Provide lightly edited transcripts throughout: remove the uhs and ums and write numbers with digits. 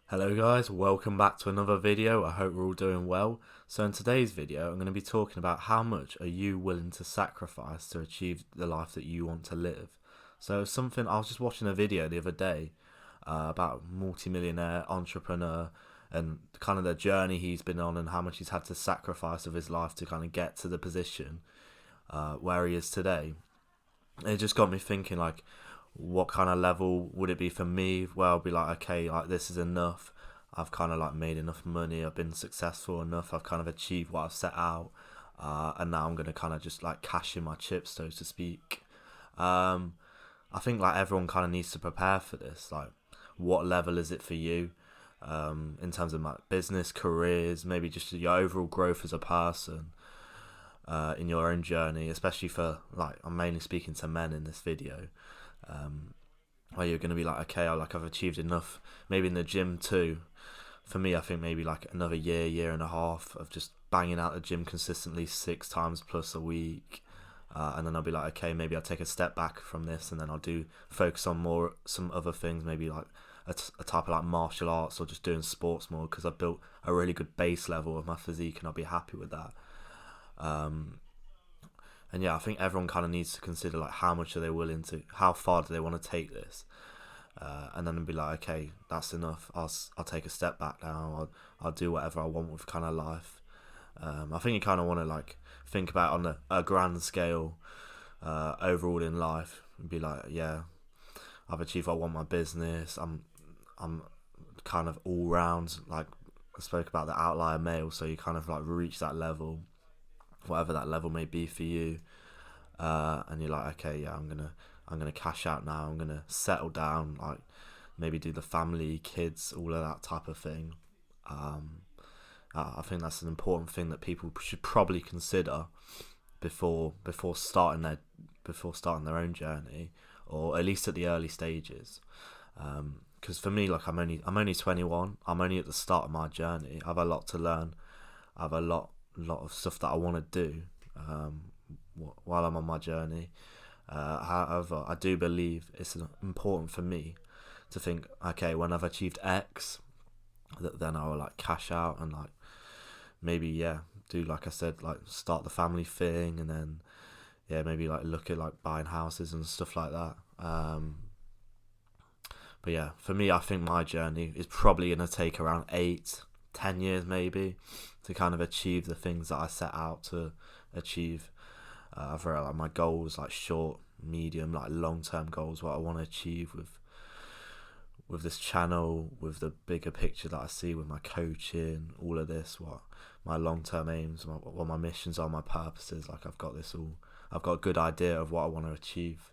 Hello guys, welcome back to another video. I hope we're all doing well. So in today's video, I'm going to be talking about how much are you willing to sacrifice to achieve the life that you want to live. So something, I was just watching a video the other day about a multi-millionaire entrepreneur and kind of the journey he's been on and how much he's had to sacrifice of his life to kind of get to the position where he is today. It just got me thinking, like, what kind of level would it be for me where I'll be like, okay, like this is enough. I've kind of like made enough money. I've been successful enough. I've kind of achieved what I've set out. And now I'm going to kind of just like cash in my chips, so to speak. I think like everyone kind of needs to prepare for this. Like, what level is it for you? In terms of like business, careers, maybe just your overall growth as a person. In your own journey, especially for like, I'm mainly speaking to men in this video, where you're going to be like, okay, I've achieved enough, maybe in the gym too. For me, I think maybe like another year and a half of just banging out the gym consistently 6 times plus a week, and then I'll be like, okay, maybe I'll take a step back from this, and then I'll focus on some other things, maybe like a type of like martial arts or just doing sports more, because I've built a really good base level of my physique and I'll be happy with that. And yeah, I think everyone kind of needs to consider like how much are they willing to, how far do they want to take this, and then be like, okay, that's enough. I'll take a step back now. I'll do whatever I want with kind of life. I think you kind of want to like think about on a grand scale, overall in life, and be like, yeah, I've achieved what I want my business. I'm kind of all round, like I spoke about the outlier male, so you kind of like reach that level, whatever that level may be for you, and you're like, okay, yeah, I'm gonna cash out now. I'm gonna settle down, like maybe do the family, kids, all of that type of thing. I think that's an important thing that people should probably consider before starting their own journey, or at least at the early stages. Because for me, like I'm only 21. I'm only at the start of my journey. I have a lot to learn. I have a lot of stuff that I want to do while I'm on my journey. However, I do believe it's important for me to think, okay, when I've achieved X, then I will like cash out and like maybe, yeah, do, like I said, like start the family thing, and then yeah, maybe like look at like buying houses and stuff like that. But yeah, for me, I think my journey is probably going to take around 8-10 years maybe to kind of achieve the things that I set out to achieve. I've like my goals, like short, medium, like long-term goals, what I want to achieve with this channel, with the bigger picture that I see with my coaching, all of this, what my long-term aims, what my missions are, my purposes. Like I've got a good idea of what I want to achieve,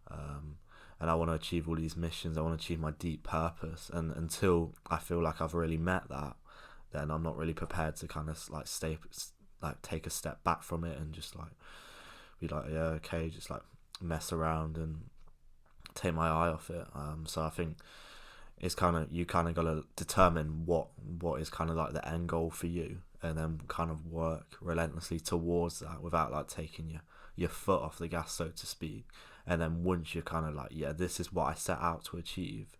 and I want to achieve all these missions. I want to achieve my deep purpose, and until I feel like I've really met that, then I'm not really prepared to kind of like take a step back from it and just like be like, yeah, okay, just like mess around and take my eye off it. So I think it's kind of, you kind of got to determine what is kind of like the end goal for you, and then kind of work relentlessly towards that without like taking your foot off the gas, so to speak. And then once you're kind of like, yeah, this is what I set out to achieve,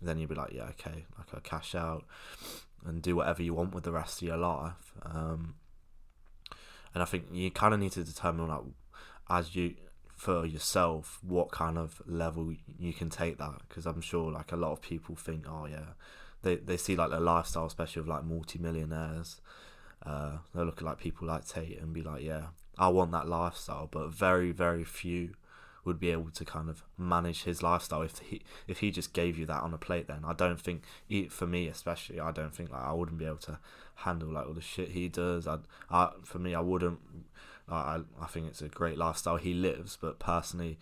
then you'll be like, yeah, okay, like I'll cash out and do whatever you want with the rest of your life. And I think you kind of need to determine, like, for yourself, what kind of level you can take that, because I'm sure like a lot of people think, oh yeah, they see like the lifestyle, especially of like multi-millionaires. They'll look at like people like Tate and be like, yeah, I want that lifestyle, but very, very few would be able to kind of manage his lifestyle if he just gave you that on a plate. Then I don't think, for me especially, I don't think like I wouldn't be able to handle like all the shit he does. For me, I wouldn't. I think it's a great lifestyle he lives, but personally,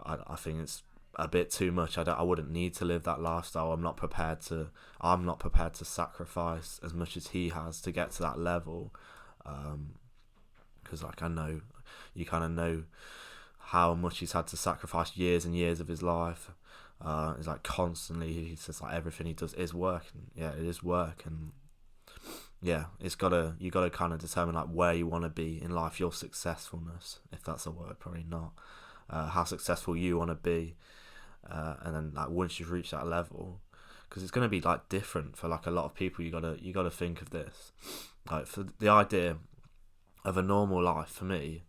I think it's a bit too much. I wouldn't need to live that lifestyle. I'm not prepared to sacrifice as much as he has to get to that level. Because like I know, you kind of know how much he's had to sacrifice years and years of his life. It's like constantly, he says like everything he does is work, and yeah, it is work. And yeah, you gotta kind of determine like where you want to be in life, your successfulness, if that's a word, probably not. How successful you want to be, and then like once you've reached that level, because it's going to be like different for like a lot of people. You gotta think of this, like for the idea of a normal life for me.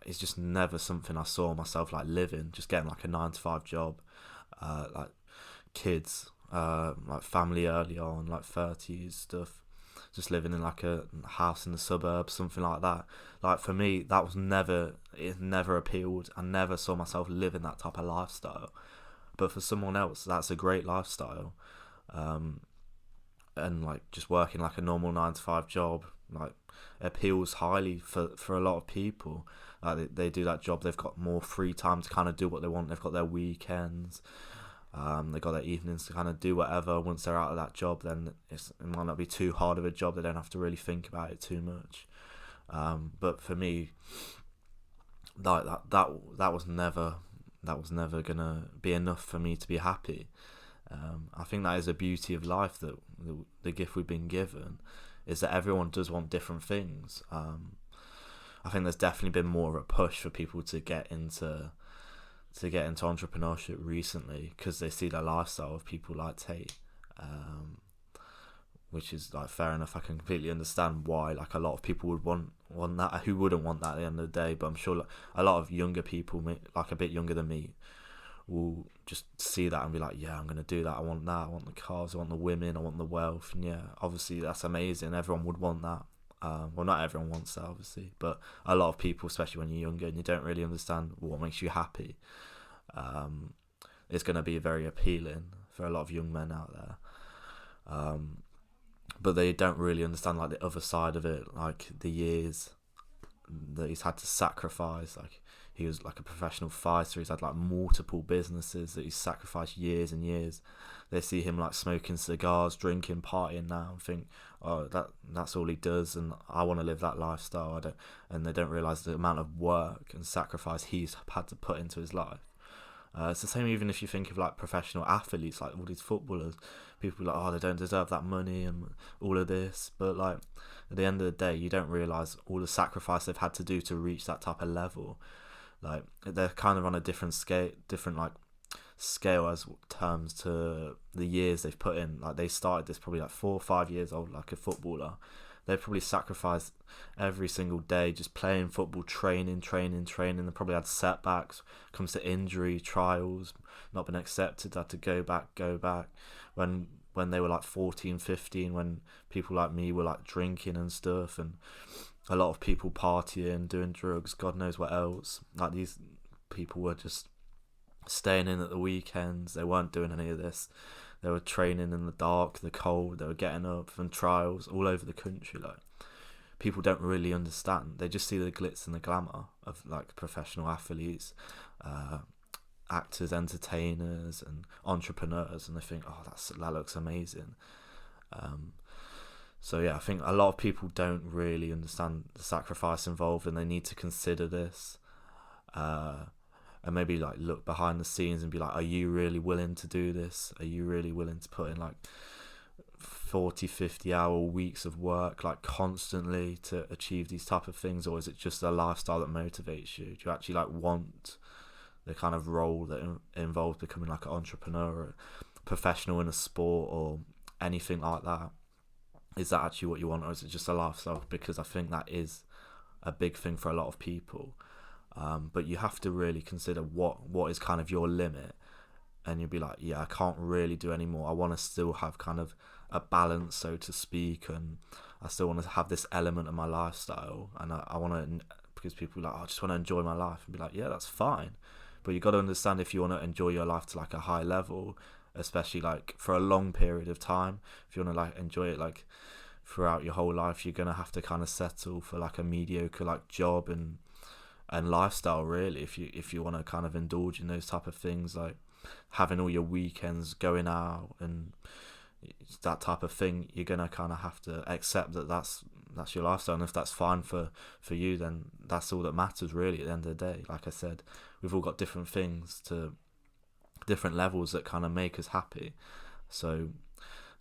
It's just never something I saw myself like living, just getting like a 9 to 5 job, like kids, like family early on, like 30s stuff, just living in like a house in the suburbs, something like that. Like for me, it never appealed. I never saw myself living that type of lifestyle. But for someone else, that's a great lifestyle. And like just working like a normal 9 to 5 job, like appeals highly for a lot of people. Like they do that job, they've got more free time to kind of do what they want. They've got their weekends, they've got their evenings to kind of do whatever. Once they're out of that job, then it might not be too hard of a job. They don't have to really think about it too much. But for me, like that was never gonna be enough for me to be happy. I think that is the beauty of life, that the gift we've been given is that everyone does want different things. I think there's definitely been more of a push for people to get into entrepreneurship recently, because they see the lifestyle of people like Tate, which is like fair enough. I can completely understand why like a lot of people would want that. Who wouldn't want that at the end of the day? But I'm sure like, a lot of younger people, like a bit younger than me, will just see that and be like, yeah, I'm going to do that. I want that. I want the cars. I want the women. I want the wealth. And yeah, obviously that's amazing. Everyone would want that. Well, not everyone wants that, obviously, but a lot of people, especially when you're younger and you don't really understand what makes you happy, it's going to be very appealing for a lot of young men out there. But they don't really understand like the other side of it, like the years that he's had to sacrifice. Like he was like a professional fighter. He's had like multiple businesses that he's sacrificed years and years. They see him like smoking cigars, drinking, partying now, and think, oh, that's all he does, and I want to live that lifestyle. And they don't realize the amount of work and sacrifice he's had to put into his life. It's the same even if you think of like professional athletes, like all these footballers. People are like, oh, they don't deserve that money and all of this. But like at the end of the day, you don't realise all the sacrifice they've had to do to reach that type of level. Like they're kind of on a different scale as terms to the years they've put in. Like they started this probably like 4 or 5 years old, like a footballer. They probably sacrificed every single day just playing football, training. They probably had setbacks, comes to injury, trials, not been accepted, had to go back. When they were like 14, 15, when people like me were like drinking and stuff, and a lot of people partying, doing drugs, God knows what else. Like these people were just staying in at the weekends. They weren't doing any of this. They were training in the dark, the cold. They were getting up from trials all over the country. Like people don't really understand. They just see the glitz and the glamour of like professional athletes, actors, entertainers, and entrepreneurs, and they think, oh, that looks amazing. So yeah, I think a lot of people don't really understand the sacrifice involved, and they need to consider this. And maybe like look behind the scenes and be like, are you really willing to do this? Are you really willing to put in like 40, 50 hour weeks of work like constantly to achieve these type of things? Or is it just a lifestyle that motivates you? Do you actually like want the kind of role that involves becoming like an entrepreneur or a professional in a sport or anything like that? Is that actually what you want, or is it just a lifestyle? Because I think that is a big thing for a lot of people. But you have to really consider what is kind of your limit, and you'll be like, yeah, I can't really do any more. I want to still have kind of a balance, so to speak, and I still want to have this element of my lifestyle, and I want to, because people are like, oh, I just want to enjoy my life, and be like, yeah, that's fine, but you got to understand, if you want to enjoy your life to like a high level, especially like for a long period of time, if you want to like enjoy it like throughout your whole life, you're gonna have to kind of settle for like a mediocre like job and lifestyle, really, if you want to kind of indulge in those type of things, like having all your weekends going out and that type of thing. You're gonna kind of have to accept that that's your lifestyle, and if that's fine for you, then that's all that matters, really, at the end of the day. Like I said, we've all got different things to different levels that kind of make us happy. So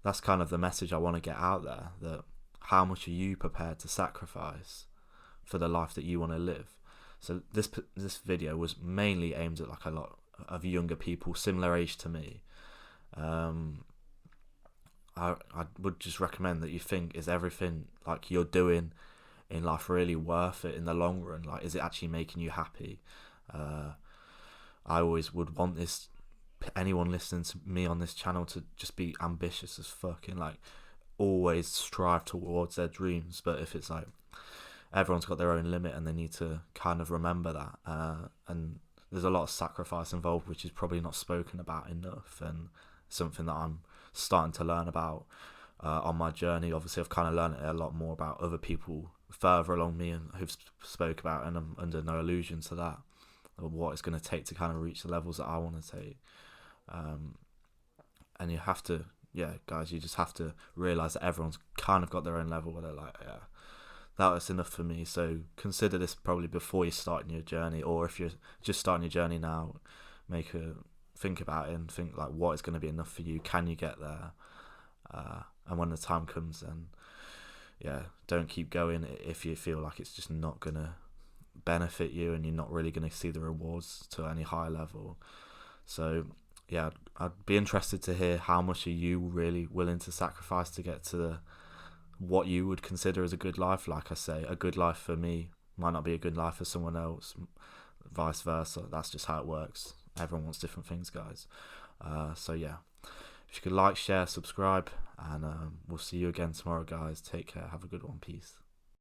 that's kind of the message I want to get out there, that how much are you prepared to sacrifice for the life that you want to live? So this video was mainly aimed at like a lot of younger people, similar age to me, I would just recommend that you think, is everything like you're doing in life really worth it in the long run? Like, is it actually making you happy? I always would want anyone listening to me on this channel to just be ambitious as fuck and like always strive towards their dreams. But if it's like everyone's got their own limit and they need to kind of remember that, and there's a lot of sacrifice involved, which is probably not spoken about enough, and something that I'm starting to learn about on my journey. Obviously I've kind of learned a lot more about other people further along me and who've spoke about, and I'm under no illusion to that, or what it's going to take to kind of reach the levels that I want to take. And you have to, guys, you just have to realize that everyone's kind of got their own level where they're like, that was enough for me. So consider this probably before you're starting your journey, or if you're just starting your journey now, think about it and think like, what is going to be enough for you? Can you get there? And when the time comes, then don't keep going if you feel like it's just not going to benefit you and you're not really going to see the rewards to any high level. So I'd be interested to hear, how much are you really willing to sacrifice to get to what you would consider as a good life? Like I say, a good life for me might not be a good life for someone else, vice versa. That's just how it works. Everyone wants different things, guys. If you could like, share, subscribe, and we'll see you again tomorrow, guys. Take care. Have a good one. Peace.